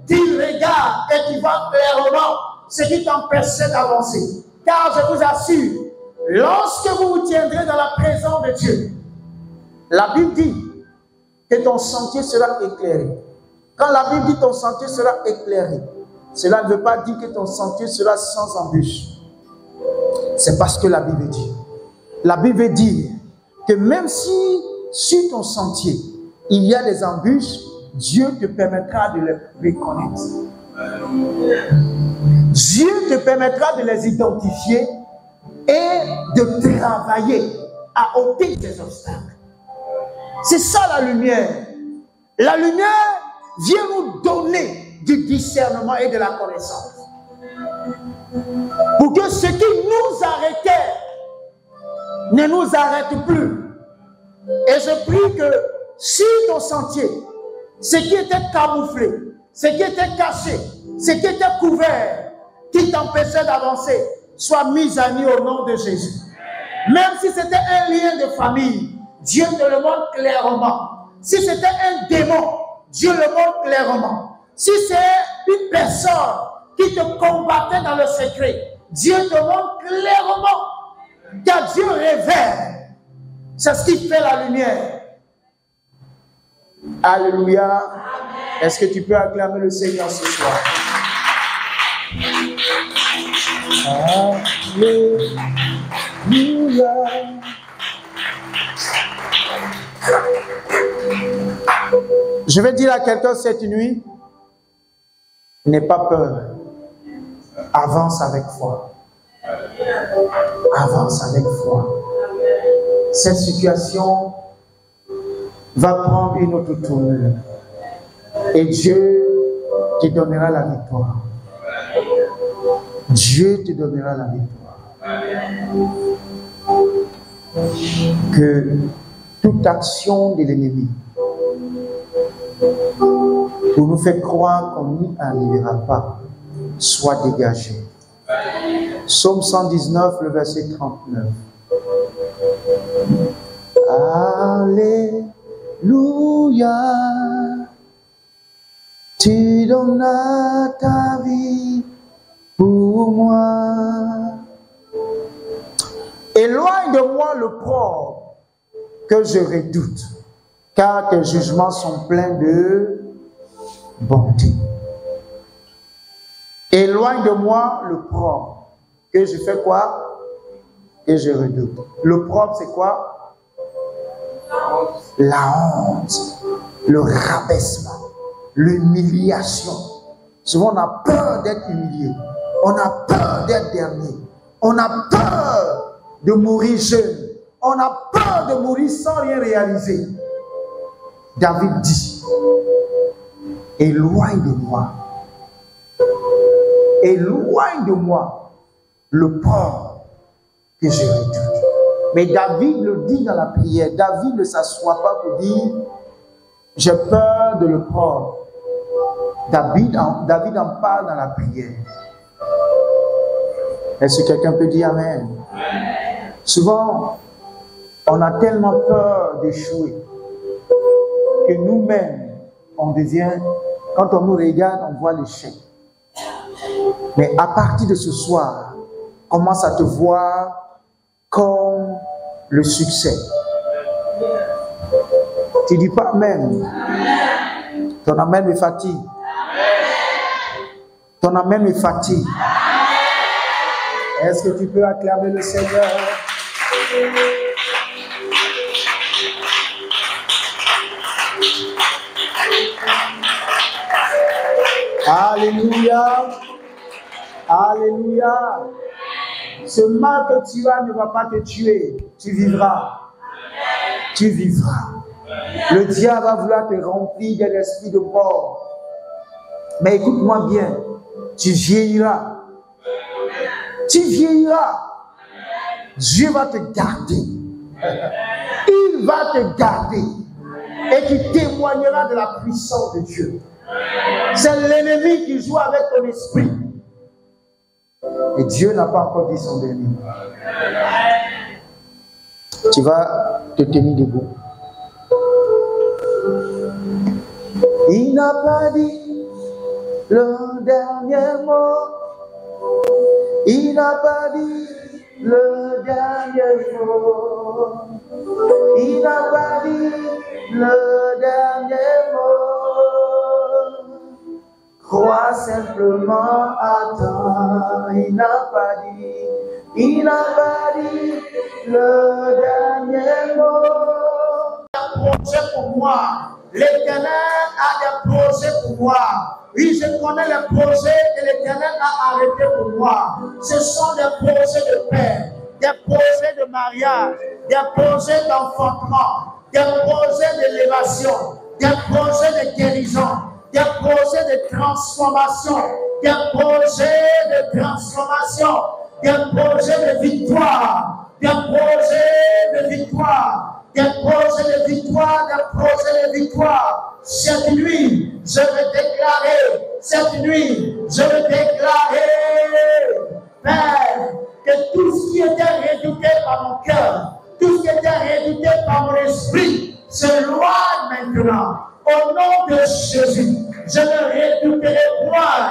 tu regardes et tu vois clairement ce qui t'empêchait d'avancer. Car je vous assure, lorsque vous vous tiendrez dans la présence de Dieu, la Bible dit que ton sentier sera éclairé. Quand la Bible dit ton sentier sera éclairé, cela ne veut pas dire que ton sentier sera sans embûche. C'est parce que la Bible dit. La Bible dit que même si sur ton sentier, il y a des embûches, Dieu te permettra de les reconnaître. Dieu te permettra de les identifier et de travailler à ôter ces obstacles. C'est ça la lumière. La lumière vient nous donner du discernement et de la connaissance. Pour que ce qui nous arrêtait ne nous arrête plus. Et je prie que sur ton sentier, ce qui était camouflé, ce qui était caché, ce qui était couvert, qui t'empêchait d'avancer, soit mis à nu au nom de Jésus. Même si c'était un lien de famille, Dieu te le montre clairement. Si c'était un démon, Dieu le montre clairement. Si c'est une personne qui te combattait dans le secret, Dieu te montre clairement. Car Dieu révèle. C'est ce qui fait la lumière. Alléluia. Est-ce que tu peux acclamer le Seigneur ce soir? Alléluia. Je vais dire à quelqu'un cette nuit, n'aie pas peur. Avance avec foi. Avance avec foi. Cette situation va prendre une autre tournure. Et Dieu te donnera la victoire. Dieu te donnera la victoire. Que toute action de l'ennemi pour nous faire croire qu'on n'y arrivera pas soit dégagée. Psaume 119, le verset 39. Alléluia, tu donnes ta vie pour moi. Éloigne de moi l'opprobre que je redoute, car tes jugements sont pleins de bonté. Éloigne de moi l'opprobre que je fais quoi? Que je redoute. L'opprobre, c'est quoi? La honte, le rabaissement, l'humiliation. Souvent, on a peur d'être humilié. On a peur d'être dernier. On a peur de mourir jeune. On a peur de mourir sans rien réaliser. David dit, éloigne de moi l'opprobre que je redoute. Mais David le dit dans la prière. David ne s'assoit pas pour dire, j'ai peur de l'opprobre. David en parle dans la prière. Est-ce que quelqu'un peut dire Amen? Souvent, on a tellement peur d'échouer que nous-mêmes, on devient, quand on nous regarde, on voit l'échec. Mais à partir de ce soir, commence à te voir comme le succès. Tu dis pas Amen. Ton Amen me fatigue. Ton Amen me fatigue. Est-ce que tu peux acclamer le Seigneur? Alléluia. Alléluia. Ce mal que tu as ne va pas te tuer. Tu vivras. Tu vivras. Le diable va vouloir te remplir d'un esprit de mort. Mais écoute-moi bien, tu vieilliras. Tu vieilliras. Dieu va te garder. Il va te garder. Et tu témoigneras de la puissance de Dieu. C'est l'ennemi qui joue avec ton esprit. Et Dieu n'a pas encore dit son dernier. Tu vas te tenir debout. Il n'a pas dit le dernier mot. Il n'a pas dit le dernier mot. Il n'a pas dit le dernier mot. Crois simplement, attends. Il n'a pas dit. Il n'a pas dit le dernier mot. Un projet pour moi. L'Éternel a des projets pour moi. Oui, je connais les projets que l'Éternel a arrêtés pour moi. Ce sont des projets de paix, des projets de mariage, des projets d'enfantement, des projets d'élévation, des projets de guérison, des projets de transformation, des projets de transformation, des projets de victoire, des projets de victoire. Des projets de victoire, des projets de victoire. Cette nuit, je vais déclarer, cette nuit, je vais déclarer, Père, que tout ce qui était redouté par mon cœur, tout ce qui était redouté par mon esprit, s'éloigne maintenant. Au nom de Jésus, je ne redouterai point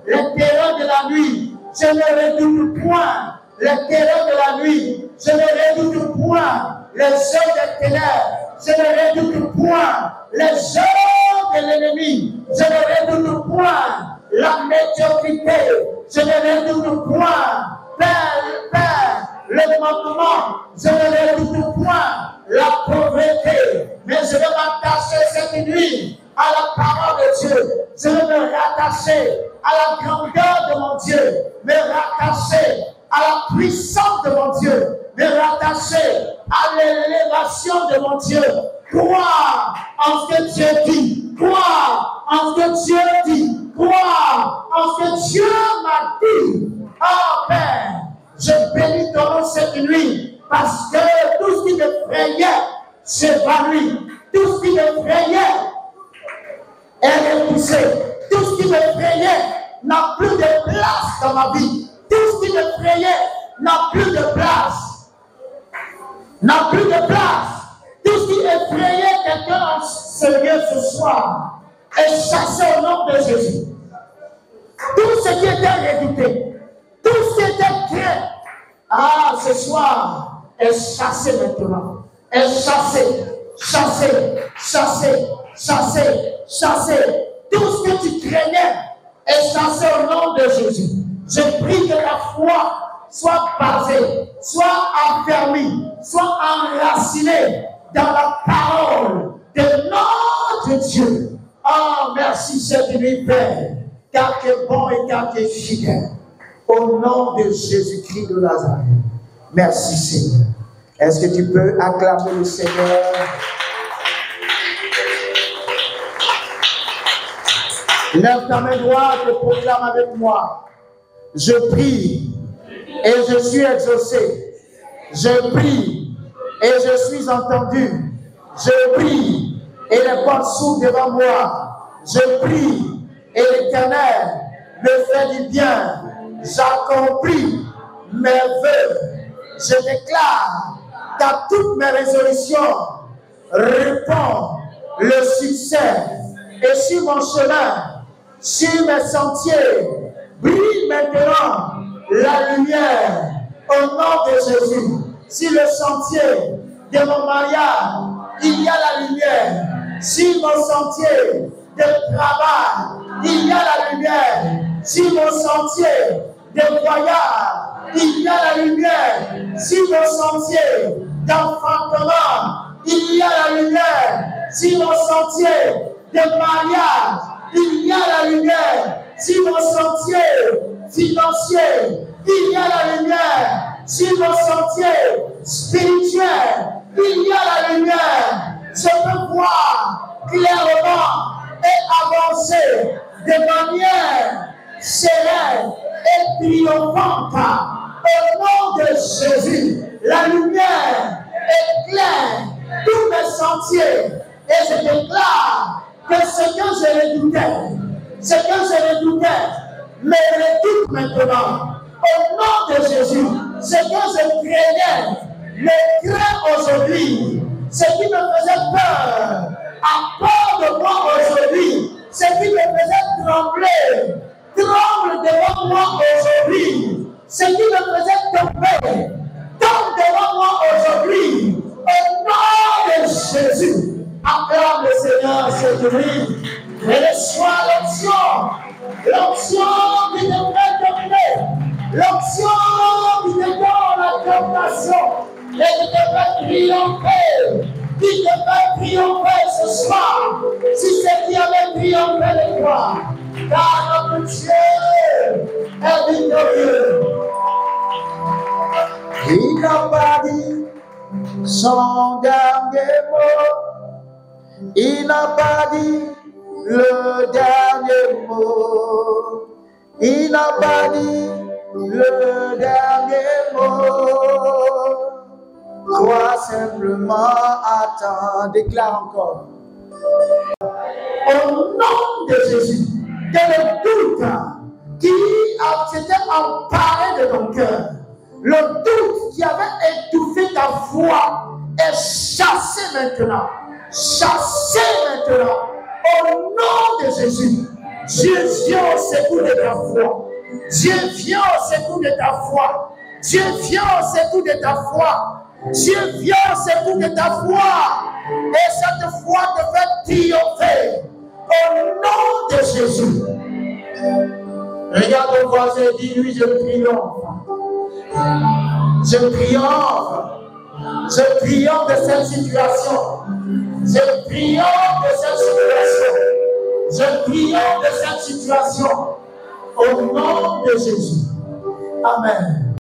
les terreurs de la nuit. Je ne redoute point les terreurs de la nuit. Je ne redoute point les œuvres des ténèbres. Je ne redoute point les œuvres de l'ennemi. Je ne redoute point la médiocrité. Je ne redoute point, Père, le manquement. Je ne redoute point la pauvreté. Mais je vais m'attacher cette nuit à la parole de Dieu. Je vais me rattacher à la grandeur de mon Dieu. Me rattacher à la puissance de mon Dieu. Me rattacher à l'élévation de mon Dieu. Croire en ce que Dieu dit. Croire en ce que Dieu dit. Croire en ce que Dieu m'a dit. Oh Père, je bénis ton nom cette nuit parce que tout ce qui m'effrayait s'évanouit. Tout ce qui m'effrayait est repoussé. Tout ce qui m'effrayait n'a plus de place dans ma vie. Tout ce qui m'effrayait n'a plus de place. N'a plus de place. Tout ce qui effrayait quelqu'un en ce lieu ce soir est chassé au nom de Jésus. Tout ce qui était redouté, tout ce qui était craint, ce soir est chassé maintenant. Est chassé, chassé, chassé, chassé, chassé. Tout ce que tu craignais est chassé au nom de Jésus. Je prie que la foi soit basée, soit affermie, soit enracinée dans la parole de notre Dieu. Oh, merci cette nuit, Père, car tu es bon et car tu es fidèle. Au nom de Jésus-Christ de Nazareth. Merci Seigneur. Est-ce que tu peux acclamer le Seigneur? Lève ta main droite et proclame avec moi. Je prie et je suis exaucé. Je prie et je suis entendu. Je prie et les portes s'ouvrent devant moi. Je prie et l'Éternel me fait du bien. J'accomplis mes vœux. Je déclare qu'à toutes mes résolutions répond le succès. Et sur mon chemin, sur mes sentiers, brille maintenant la lumière au nom de Jésus. Sur le sentier de mon mariage, il y a la lumière. Sur mon sentier de travail, il y a la lumière. Sur mon sentier de voyage, il y a la lumière. Sur mon sentier d'enfantement, il y a la lumière. Sur mon sentier de mariage, il y a la lumière. Sur mon sentier financier, il y a la lumière. Sur mon sentier spirituel, il y a la lumière. je peux voir clairement et avancer de manière sereine et triomphante. Au nom de Jésus, la lumière éclaire tous mes sentiers et je déclare que ce que je redoutais, me redoute maintenant. Au nom de Jésus, ce que je craignais, me craint aujourd'hui. Ce qui me faisait peur, a peur de moi aujourd'hui. Ce qui me faisait trembler, tremble devant moi aujourd'hui. Ce qui me faisait tomber, tombe devant moi aujourd'hui. Au nom de Jésus, acclame le Seigneur cette nuit. Et reçois l'onction qui te fait dominer, l'onction qui te donne la domination et qui te fait triompher, qui te fait triompher ce soir. Si c'est qui avait triomphé de toi, car notre Dieu est victorieux. Il n'a pas dit son dernier mot. Il n'a pas dit le dernier mot. Il n'a pas dit le dernier mot. Crois simplement, attends, déclare encore. Au nom de Jésus, que le doute qui s'était emparé de ton cœur, le doute qui avait étouffé ta foi, est chassé maintenant. Chassé maintenant. Au nom de Jésus, Dieu vient au secours de ta foi. Dieu vient au secours de ta foi. Dieu vient au secours de ta foi. Dieu vient au secours de ta foi. Et cette foi te fait triompher. Au nom de Jésus. Regarde ton voisin et dis-lui, je triomphe. Je triomphe. Je triomphe de cette situation. Je triomphe de cette situation. Je triomphe de cette situation. Au nom de Jésus. Amen.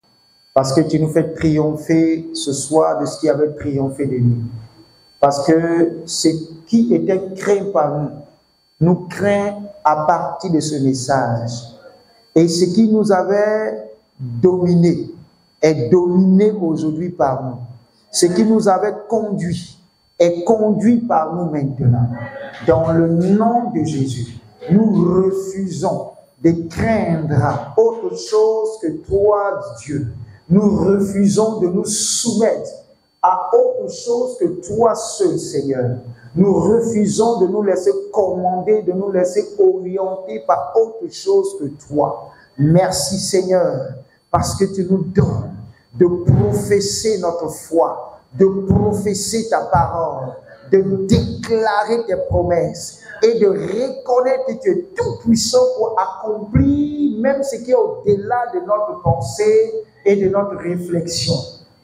Parce que tu nous fais triompher ce soir de ce qui avait triomphé de nous. Parce que ce qui était craint par nous craint à partir de ce message. Et ce qui nous avait dominé est dominé aujourd'hui par nous. Ce qui nous avait conduit est conduit par nous maintenant. Dans le nom de Jésus, nous refusons de craindre autre chose que toi, Dieu. Nous refusons de nous soumettre à autre chose que toi seul, Seigneur. Nous refusons de nous laisser commander, de nous laisser orienter par autre chose que toi. Merci, Seigneur, parce que tu nous donnes de professer notre foi, de professer ta parole, de déclarer tes promesses et de reconnaître que tu es tout puissant pour accomplir même ce qui est au-delà de notre pensée et de notre réflexion.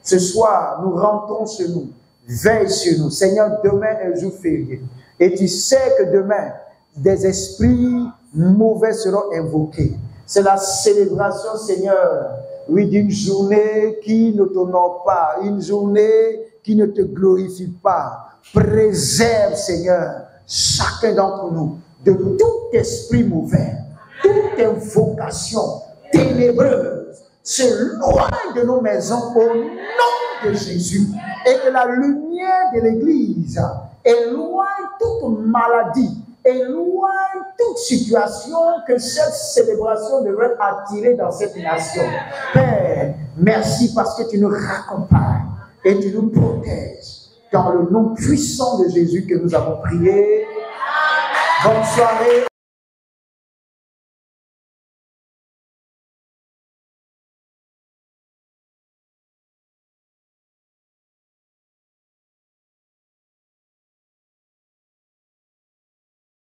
Ce soir, nous rentrons sur nous. Veille sur nous. Seigneur, demain est un jour férié. Et tu sais que demain, des esprits mauvais seront invoqués. C'est la célébration, Seigneur, oui, d'une journée qui ne t'honore pas, une journée qui ne te glorifie pas. Préserve, Seigneur, chacun d'entre nous de tout esprit mauvais, toute invocation ténébreuse. S'éloigne de nos maisons au nom de Jésus. Et que la lumière de l'Église éloigne toute maladie, éloigne toute situation que cette célébration devrait attirer dans cette nation. Père, merci parce que tu nous raccompagnes et tu nous protèges. Dans le nom puissant de Jésus que nous avons prié. Bonne soirée.